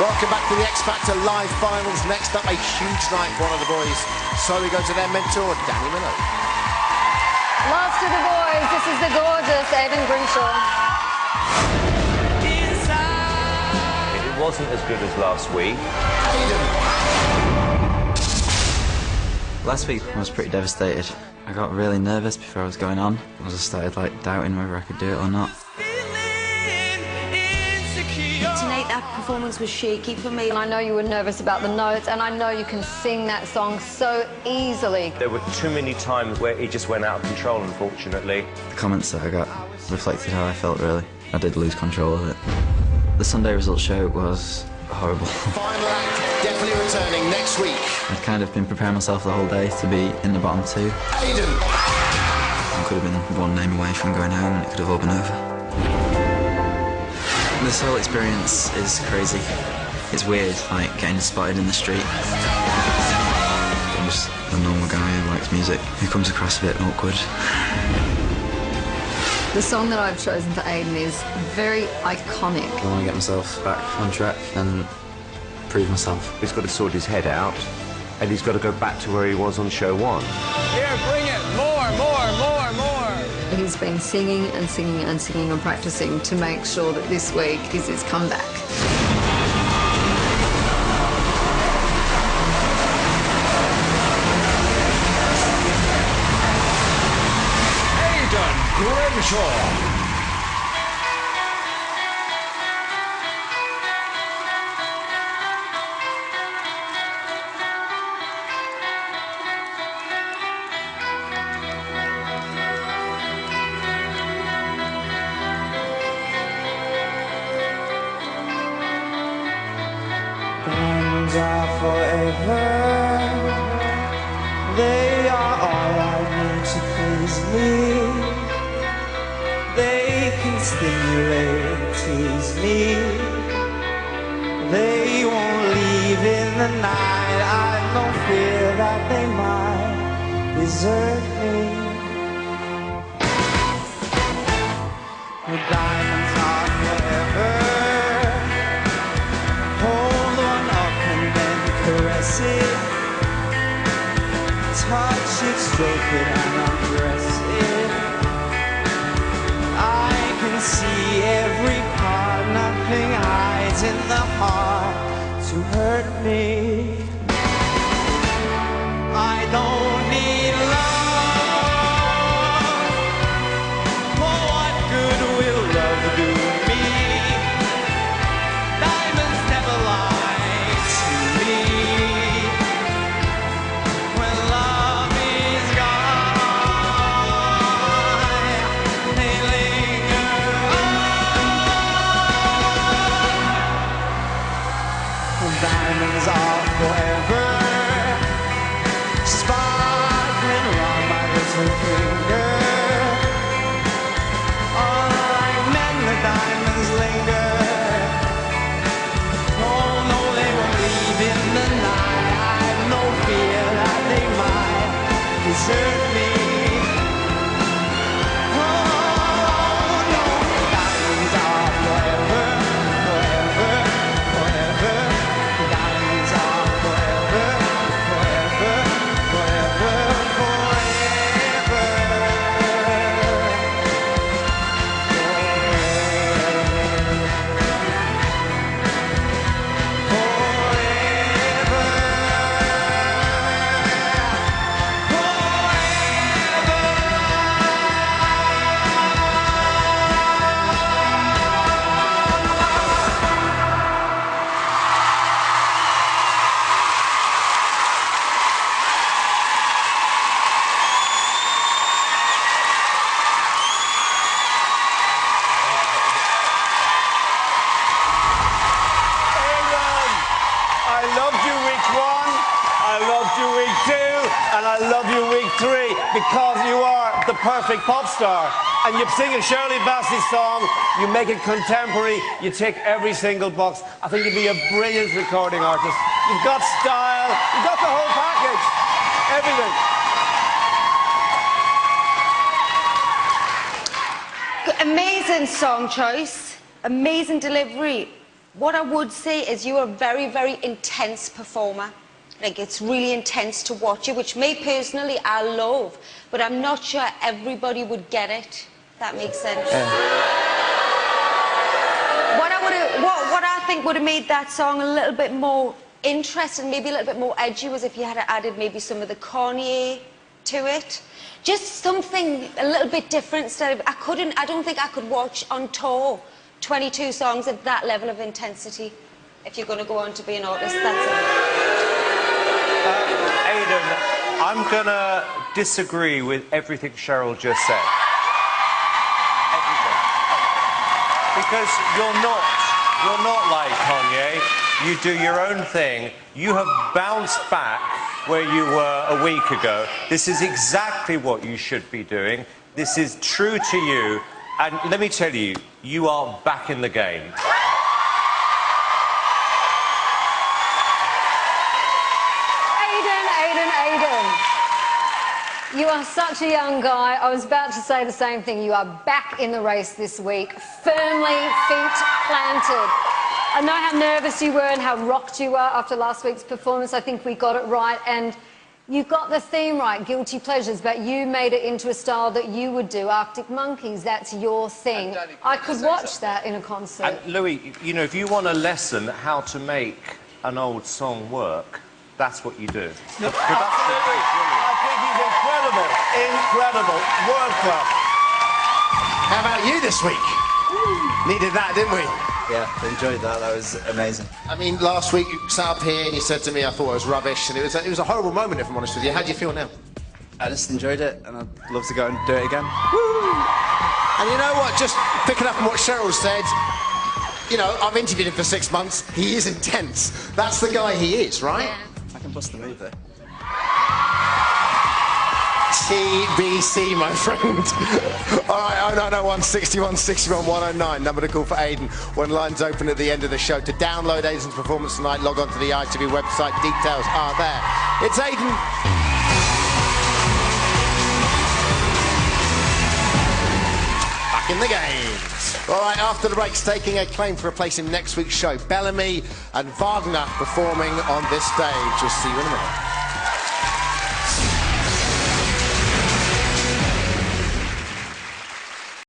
Welcome back to the X Factor Live Finals. Next up, a huge night for one of the boys. So we go to their mentor, Danny Minogue. Last of the boys, this is the gorgeous Aiden Grimshaw. It wasn't as good as last week. Last week I was pretty devastated. I got really nervous before I was going on. I just started doubting whether I could do it or not. Tonight that performance was shaky for me. And I know you were nervous about the notes, and I know you can sing that song so easily. There were too many times where it just went out of control, unfortunately. The comments that I got reflected how I felt, really. I did lose control of it. The Sunday results show was horrible. Final act definitely returning next week. I'd kind of been preparing myself the whole day to be in the bottom two. Aiden. I could have been one name away from going home and it could have all been over. This whole experience is crazy. It's weird, like getting spotted in the street. I'm just a normal guy who likes music, who comes across a bit awkward. The song that I've chosen for Aiden is very iconic. I want to get myself back on track and prove myself. He's got to sort his head out, and he's got to go back to where he was on show one. Here, bring it! More, more, more, more! He's been singing and singing and singing and practicing to make sure that this week is his comeback. Aiden Grimshaw! Diamonds are forever. They are all I need to please me. They can stimulate and tease me. They won't leave in the night. I've no fear that they might desert me. The diamonds are forever. Touch it, stroke it, and undress it. I can see every part, nothing hides in the heart to hurt me. I don't need love. For what good will love do me? Diamonds never lie to me. Diamonds are forever, sparkling around my little finger. Unlike men, the diamonds linger. Oh no, they won't leave in the night. I've no fear that they might desert me. Oh no, diamonds are forever, forever, forever. Diamonds are forever, forever, forever, forever. I loved you week 1, I loved you week 2, and I love you week 3 because you are the perfect pop star. And you sing a Shirley Bassey song, you make it contemporary, you tick every single box. I think you'd be a brilliant recording artist. You've got style, you've got the whole package, everything. Amazing song choice, amazing delivery. What I would say is you're a very, very intense performer. Like, it's really intense to watch you, which me personally, I love. But I'm not sure everybody would get it, if that makes sense. What I think would have made that song a little bit more interesting, maybe a little bit more edgy, was if you had added maybe some of the Kanye to it. Just something a little bit different. Instead of, I don't think I could watch on tour 22 songs at that level of intensity. If you're going to go on to be an artist, that's it. Aiden, I'm going to disagree with everything Cheryl just said. Everything. Because you're not like Kanye. You do your own thing. You have bounced back where you were a week ago. This is exactly what you should be doing. This is true to you. And let me tell you, you are back in the game. Aiden. You are such a young guy. I was about to say the same thing. You are back in the race this week, firmly, feet planted. I know how nervous you were and how rocked you were after last week's performance. I think we got it right, and you got the theme right, Guilty Pleasures, but you made it into a style that you would do. Arctic Monkeys, that's your thing. I could watch that in a concert. And Louis, you know, if you want a lesson how to make an old song work, that's what you do. Absolutely. I think he's incredible. Incredible. World class. How about you this week? Needed that, didn't we? Yeah, enjoyed that. That was amazing. I mean, last week you sat up here and you said to me I thought I was rubbish, and it was a horrible moment, if I'm honest with you. How do you feel now? I just enjoyed it, and I'd love to go and do it again. Woo! And you know what? Just picking up on what Cheryl said, you know, I've interviewed him for 6 months. He is intense. That's the guy he is, right? Yeah. I can bust the move there. TBC, my friend. All right, 0901 61 61 109, number to call for Aiden when lines open at the end of the show. To download Aiden's performance tonight, log on to the ITV website. Details are there. It's Aiden. Back in the game. All right, after the break, staking a claim to replace him next week's show. Bellamy and Wagner performing on this stage. We'll see you in a minute.